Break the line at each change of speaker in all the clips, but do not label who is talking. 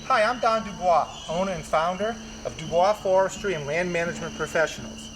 Hi, I'm Don DuBois, owner and founder of DuBois Forestry and Land Management Professionals.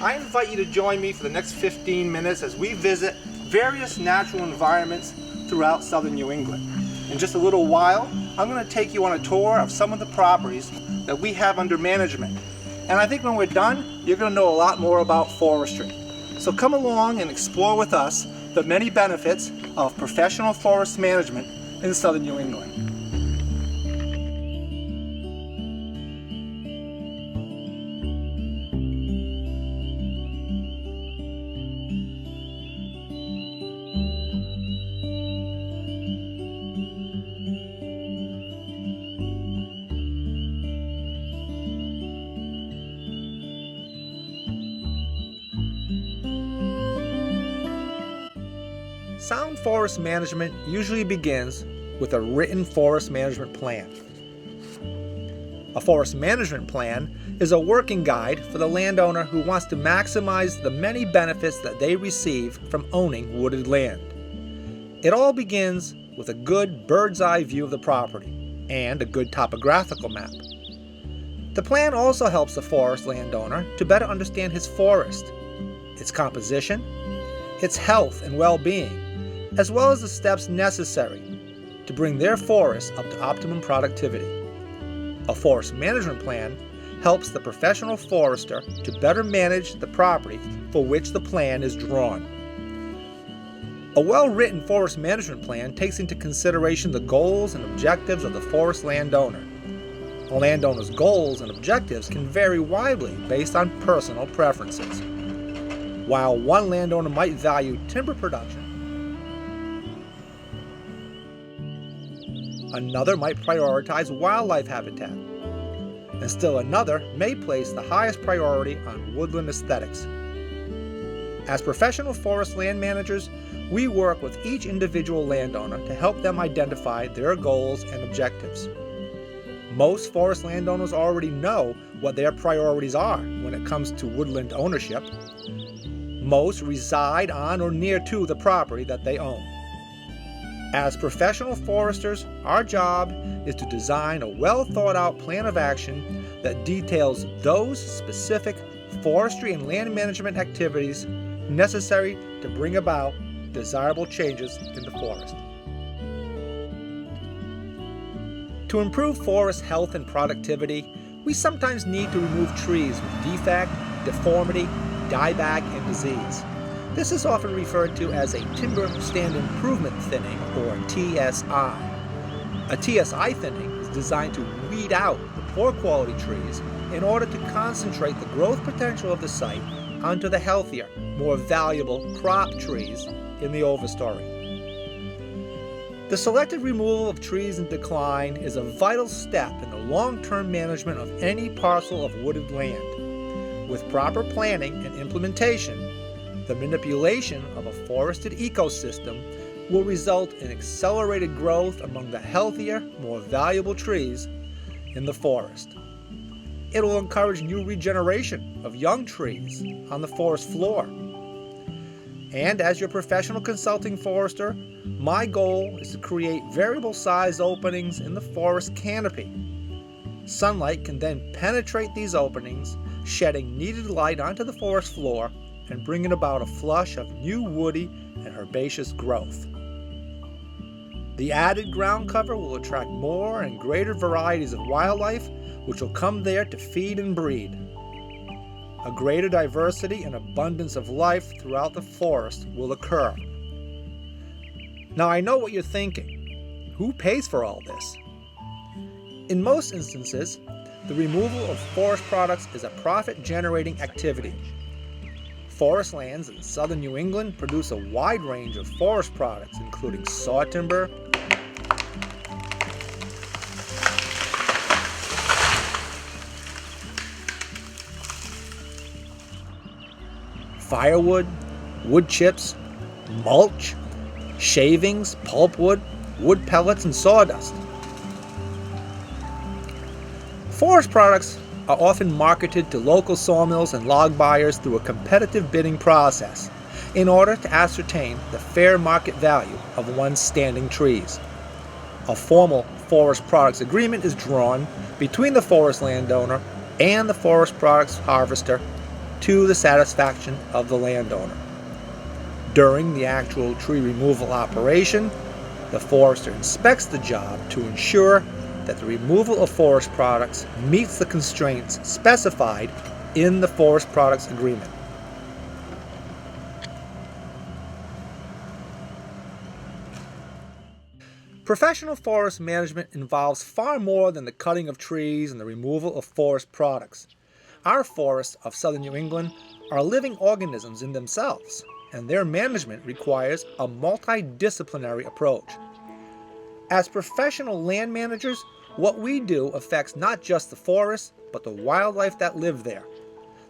I invite you to join me for the next 15 minutes as we visit various natural environments throughout southern New England. In just a little while, I'm going to take you on a tour of some of the properties that we have under management. And I think when we're done, you're going to know a lot more about forestry. So come along and explore with us the many benefits of professional forest management in southern New England. Sound forest management usually begins with a written forest management plan. A forest management plan is a working guide for the landowner who wants to maximize the many benefits that they receive from owning wooded land. It all begins with a good bird's eye view of the property and a good topographical map. The plan also helps the forest landowner to better understand his forest, its composition, its health and well-being, as well as the steps necessary to bring their forest up to optimum productivity. A forest management plan helps the professional forester to better manage the property for which the plan is drawn. A well-written forest management plan takes into consideration the goals and objectives of the forest landowner. A landowner's goals and objectives can vary widely based on personal preferences. While one landowner might value timber production, another might prioritize wildlife habitat, and still another may place the highest priority on woodland aesthetics. As professional forest land managers, we work with each individual landowner to help them identify their goals and objectives. Most forest landowners already know what their priorities are when it comes to woodland ownership. Most reside on or near to the property that they own. As professional foresters, our job is to design a well-thought-out plan of action that details those specific forestry and land management activities necessary to bring about desirable changes in the forest. To improve forest health and productivity, we sometimes need to remove trees with defect, deformity, dieback, and disease. This is often referred to as a timber stand improvement thinning, or TSI. A TSI thinning is designed to weed out the poor quality trees in order to concentrate the growth potential of the site onto the healthier, more valuable crop trees in the overstory. The selective removal of trees in decline is a vital step in the long-term management of any parcel of wooded land. With proper planning and implementation, the manipulation of a forested ecosystem will result in accelerated growth among the healthier, more valuable trees in the forest. It will encourage new regeneration of young trees on the forest floor. And as your professional consulting forester, my goal is to create variable size openings in the forest canopy. Sunlight can then penetrate these openings, shedding needed light onto the forest floor and bringing about a flush of new woody and herbaceous growth. The added ground cover will attract more and greater varieties of wildlife, which will come there to feed and breed. A greater diversity and abundance of life throughout the forest will occur. Now I know what you're thinking. Who pays for all this? In most instances, the removal of forest products is a profit-generating activity. Forest lands in southern New England produce a wide range of forest products, including sawtimber, firewood, wood chips, mulch, shavings, pulpwood, wood pellets, and sawdust. Forest products are often marketed to local sawmills and log buyers through a competitive bidding process, in order to ascertain the fair market value of one's standing trees. A formal forest products agreement is drawn between the forest landowner and the forest products harvester to the satisfaction of the landowner. During the actual tree removal operation, the forester inspects the job to ensure that the removal of forest products meets the constraints specified in the forest products agreement. Professional forest management involves far more than the cutting of trees and the removal of forest products. Our forests of southern New England are living organisms in themselves, and their management requires a multidisciplinary approach. As professional land managers, what we do affects not just the forests, but the wildlife that live there.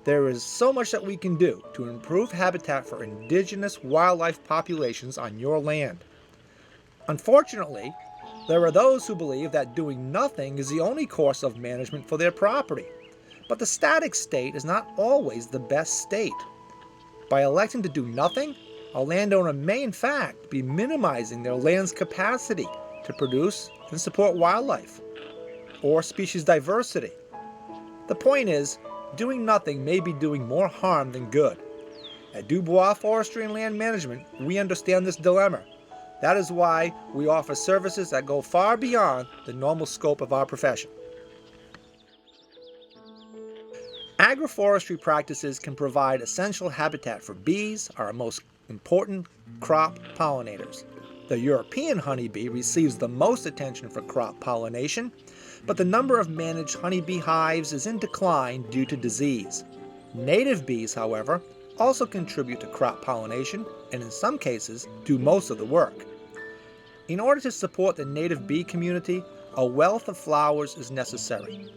There is so much that we can do to improve habitat for indigenous wildlife populations on your land. Unfortunately, there are those who believe that doing nothing is the only course of management for their property. But the static state is not always the best state. By electing to do nothing, a landowner may in fact be minimizing their land's capacity to produce and support wildlife or species diversity. The point is, doing nothing may be doing more harm than good. At DuBois Forestry and Land Management, we understand this dilemma. That is why we offer services that go far beyond the normal scope of our profession. Agroforestry practices can provide essential habitat for bees, our most important crop pollinators. The European honeybee receives the most attention for crop pollination, but the number of managed honeybee hives is in decline due to disease. Native bees, however, also contribute to crop pollination and in some cases do most of the work. In order to support the native bee community, a wealth of flowers is necessary.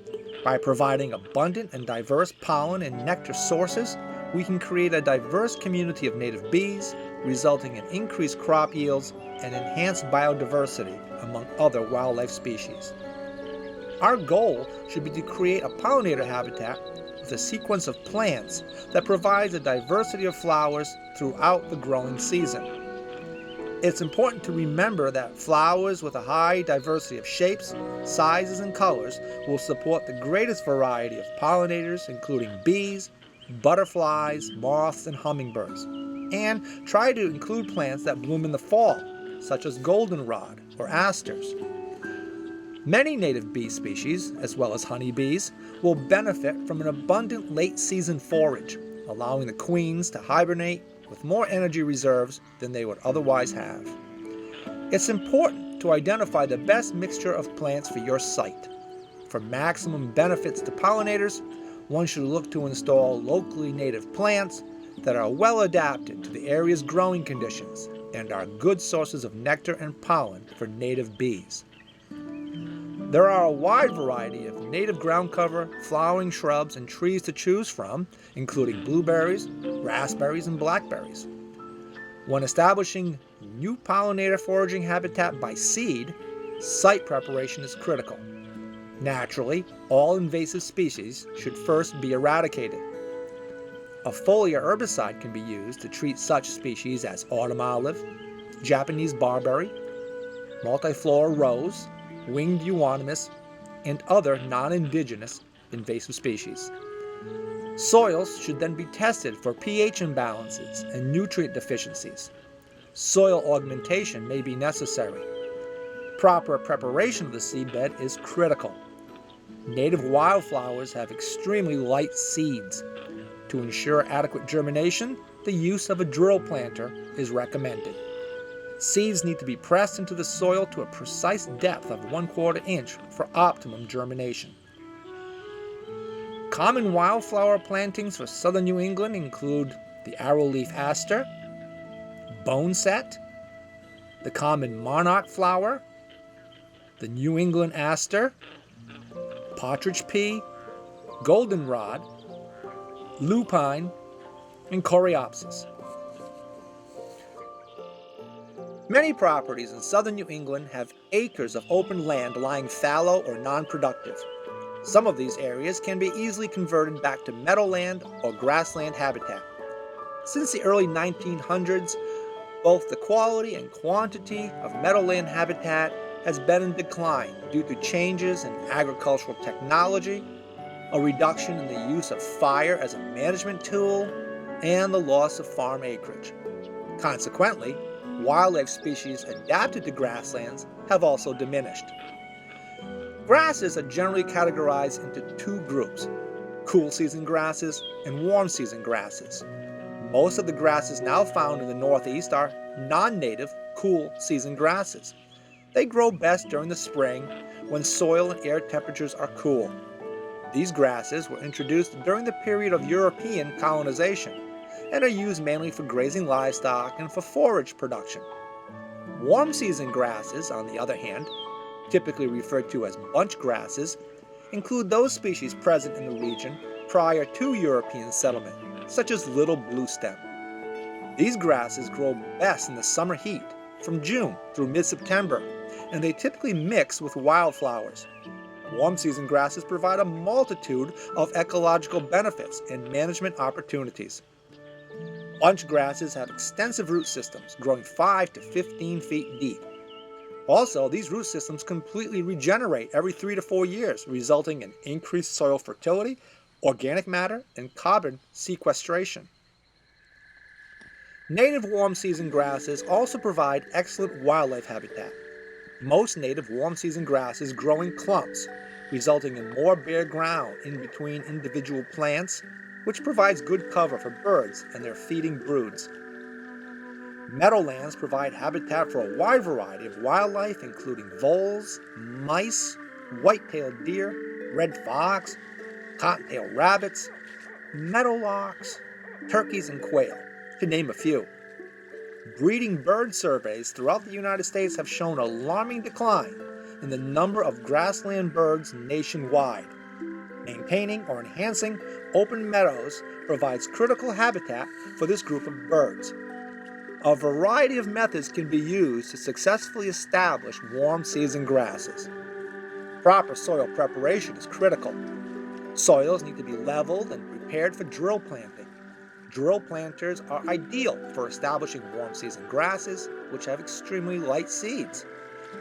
By providing abundant and diverse pollen and nectar sources, we can create a diverse community of native bees, resulting in increased crop yields and enhanced biodiversity among other wildlife species. Our goal should be to create a pollinator habitat with a sequence of plants that provides a diversity of flowers throughout the growing season. It's important to remember that flowers with a high diversity of shapes, sizes, and colors will support the greatest variety of pollinators, including bees, butterflies, moths, and hummingbirds. And try to include plants that bloom in the fall, such as goldenrod or asters. Many native bee species, as well as honeybees, will benefit from an abundant late-season forage, allowing the queens to hibernate with more energy reserves than they would otherwise have. It's important to identify the best mixture of plants for your site. For maximum benefits to pollinators, one should look to install locally native plants that are well adapted to the area's growing conditions and are good sources of nectar and pollen for native bees. There are a wide variety of native ground cover, flowering shrubs, and trees to choose from, including blueberries, raspberries, and blackberries. When establishing new pollinator foraging habitat by seed, site preparation is critical. Naturally, all invasive species should first be eradicated. A foliar herbicide can be used to treat such species as autumn olive, Japanese barberry, multiflora rose, winged euonymus, and other non-indigenous invasive species. Soils should then be tested for pH imbalances and nutrient deficiencies. Soil augmentation may be necessary. Proper preparation of the seedbed is critical. Native wildflowers have extremely light seeds. To ensure adequate germination, the use of a drill planter is recommended. Seeds need to be pressed into the soil to a precise depth of 1/4 inch for optimum germination. Common wildflower plantings for southern New England include the arrowleaf aster, boneset, the common monarch flower, the New England aster, partridge pea, goldenrod, lupine, and coreopsis. Many properties in southern New England have acres of open land lying fallow or non-productive. Some of these areas can be easily converted back to meadowland or grassland habitat. Since the early 1900s, both the quality and quantity of meadowland habitat has been in decline due to changes in agricultural technology, a reduction in the use of fire as a management tool, and the loss of farm acreage. Consequently, wildlife species adapted to grasslands have also diminished. Grasses are generally categorized into two groups: cool season grasses and warm season grasses. Most of the grasses now found in the Northeast are non-native cool season grasses. They grow best during the spring when soil and air temperatures are cool. These grasses were introduced during the period of European colonization and are used mainly for grazing livestock and for forage production. Warm season grasses, on the other hand, typically referred to as bunch grasses, include those species present in the region prior to European settlement, such as little bluestem. These grasses grow best in the summer heat, from June through mid-September, and they typically mix with wildflowers. Warm season grasses provide a multitude of ecological benefits and management opportunities. Bunch grasses have extensive root systems, growing 5 to 15 feet deep. Also, these root systems completely regenerate every 3 to 4 years, resulting in increased soil fertility, organic matter, and carbon sequestration. Native warm season grasses also provide excellent wildlife habitat. Most native warm season grasses grow in clumps, resulting in more bare ground in between individual plants, which provides good cover for birds and their feeding broods. Meadowlands provide habitat for a wide variety of wildlife, including voles, mice, white-tailed deer, red fox, cottontail rabbits, meadowlarks, turkeys, and quail, to name a few. Breeding bird surveys throughout the United States have shown alarming decline in the number of grassland birds nationwide. Maintaining or enhancing open meadows provides critical habitat for this group of birds. A variety of methods can be used to successfully establish warm season grasses. Proper soil preparation is critical. Soils need to be leveled and prepared for drill planting. Drill planters are ideal for establishing warm season grasses, which have extremely light seeds.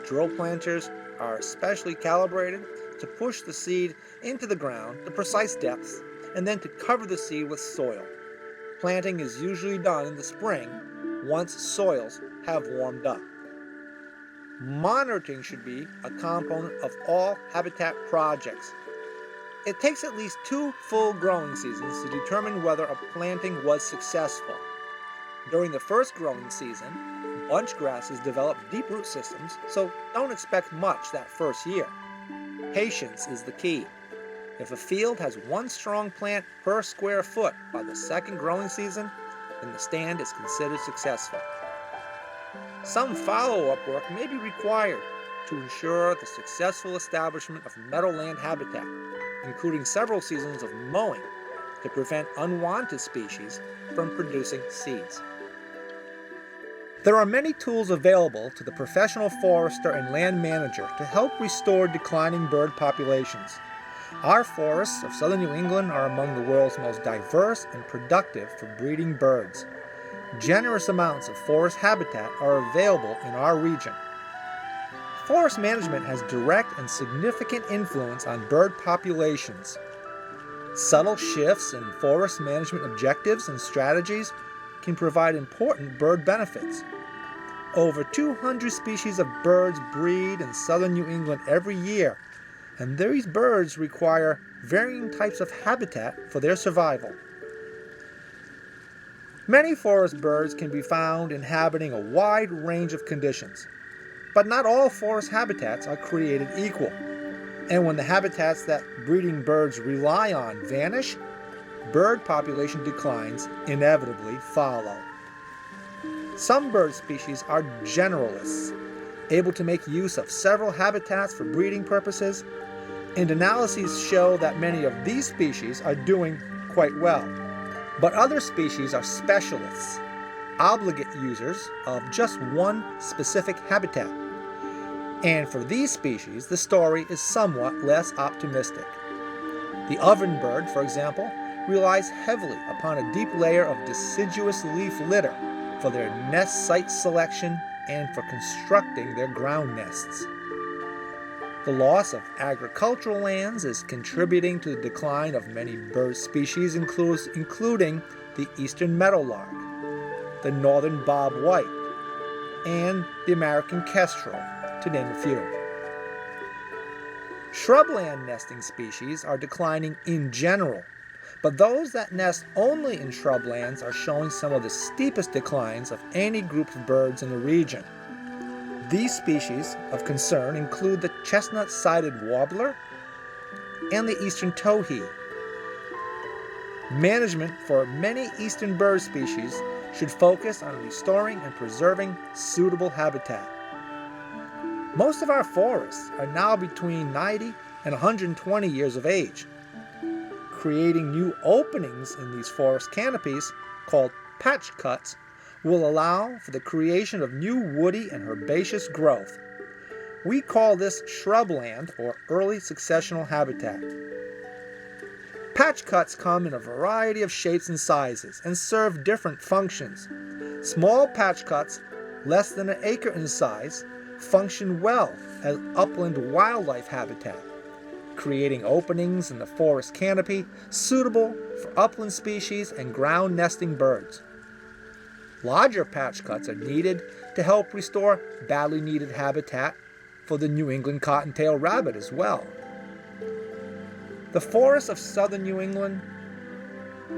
Drill planters are especially calibrated to push the seed into the ground to precise depths and then to cover the seed with soil. Planting is usually done in the spring once soils have warmed up. Monitoring should be a component of all habitat projects. It takes at least 2 full growing seasons to determine whether a planting was successful. During the first growing season, bunch grasses develop deep root systems, so don't expect much that first year. Patience is the key. If a field has 1 strong plant per square foot by the second growing season, then the stand is considered successful. Some follow-up work may be required to ensure the successful establishment of meadowland habitat, including several seasons of mowing to prevent unwanted species from producing seeds. There are many tools available to the professional forester and land manager to help restore declining bird populations. Our forests of southern New England are among the world's most diverse and productive for breeding birds. Generous amounts of forest habitat are available in our region. Forest management has direct and significant influence on bird populations. Subtle shifts in forest management objectives and strategies can provide important bird benefits. Over 200 species of birds breed in southern New England every year, and these birds require varying types of habitat for their survival. Many forest birds can be found inhabiting a wide range of conditions, but not all forest habitats are created equal. And when the habitats that breeding birds rely on vanish, bird population declines inevitably follow. Some bird species are generalists, able to make use of several habitats for breeding purposes, and analyses show that many of these species are doing quite well. But other species are specialists, obligate users of just one specific habitat. And for these species, the story is somewhat less optimistic. The ovenbird, for example, relies heavily upon a deep layer of deciduous leaf litter for their nest site selection and for constructing their ground nests. The loss of agricultural lands is contributing to the decline of many bird species, including the eastern meadowlark, the northern bobwhite, and the American kestrel, to name a few. Shrubland nesting species are declining in general, but those that nest only in shrublands are showing some of the steepest declines of any group of birds in the region. These species of concern include the chestnut-sided warbler and the eastern towhee. Management for many eastern bird species should focus on restoring and preserving suitable habitat. Most of our forests are now between 90 and 120 years of age. Creating new openings in these forest canopies, called patch cuts, will allow for the creation of new woody and herbaceous growth. We call this shrubland or early successional habitat. Patch cuts come in a variety of shapes and sizes and serve different functions. Small patch cuts, less than an acre in size, function well as upland wildlife habitat, creating openings in the forest canopy suitable for upland species and ground nesting birds. Larger patch cuts are needed to help restore badly needed habitat for the New England cottontail rabbit as well. The forests of southern New England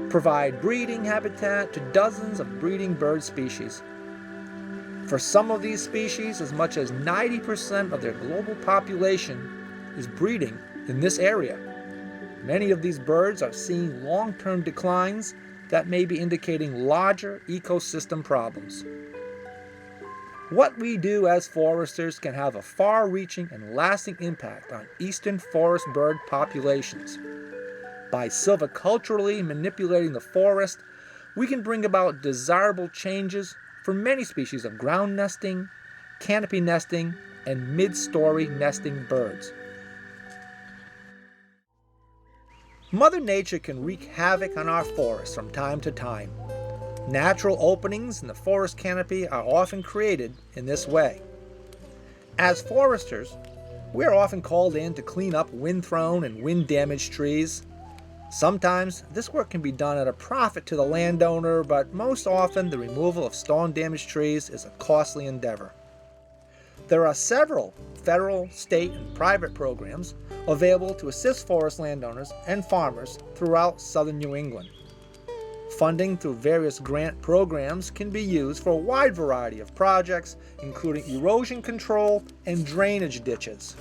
provide breeding habitat to dozens of breeding bird species. For some of these species, as much as 90% of their global population is breeding in this area. Many of these birds are seeing long-term declines that may be indicating larger ecosystem problems. What we do as foresters can have a far-reaching and lasting impact on eastern forest bird populations. By silviculturally manipulating the forest, we can bring about desirable changes for many species of ground nesting, canopy nesting, and mid-story nesting birds. Mother Nature can wreak havoc on our forests from time to time. Natural openings in the forest canopy are often created in this way. As foresters, we are often called in to clean up wind-thrown and wind-damaged trees. Sometimes this work can be done at a profit to the landowner, but most often the removal of storm-damaged trees is a costly endeavor. There are several federal, state, and private programs available to assist forest landowners and farmers throughout southern New England. Funding through various grant programs can be used for a wide variety of projects, including erosion control and drainage ditches.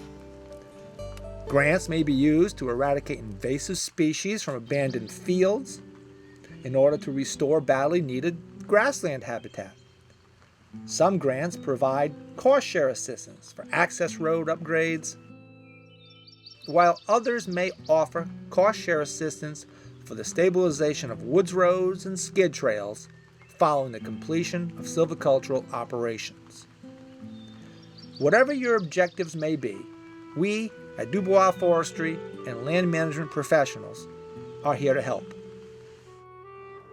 Grants may be used to eradicate invasive species from abandoned fields in order to restore badly needed grassland habitat. Some grants provide cost share assistance for access road upgrades, while others may offer cost share assistance for the stabilization of woods roads and skid trails following the completion of silvicultural operations. Whatever your objectives may be, we at DuBois Forestry and land management professionals are here to help.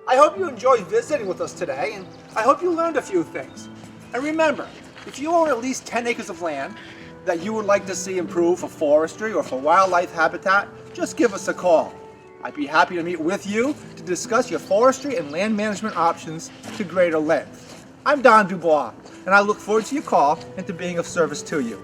I hope you enjoyed visiting with us today, and I hope you learned a few things. And remember, if you own at least 10 acres of land that you would like to see improved for forestry or for wildlife habitat, just give us a call. I'd be happy to meet with you to discuss your forestry and land management options to greater length. I'm Don DuBois, and I look forward to your call and to being of service to you.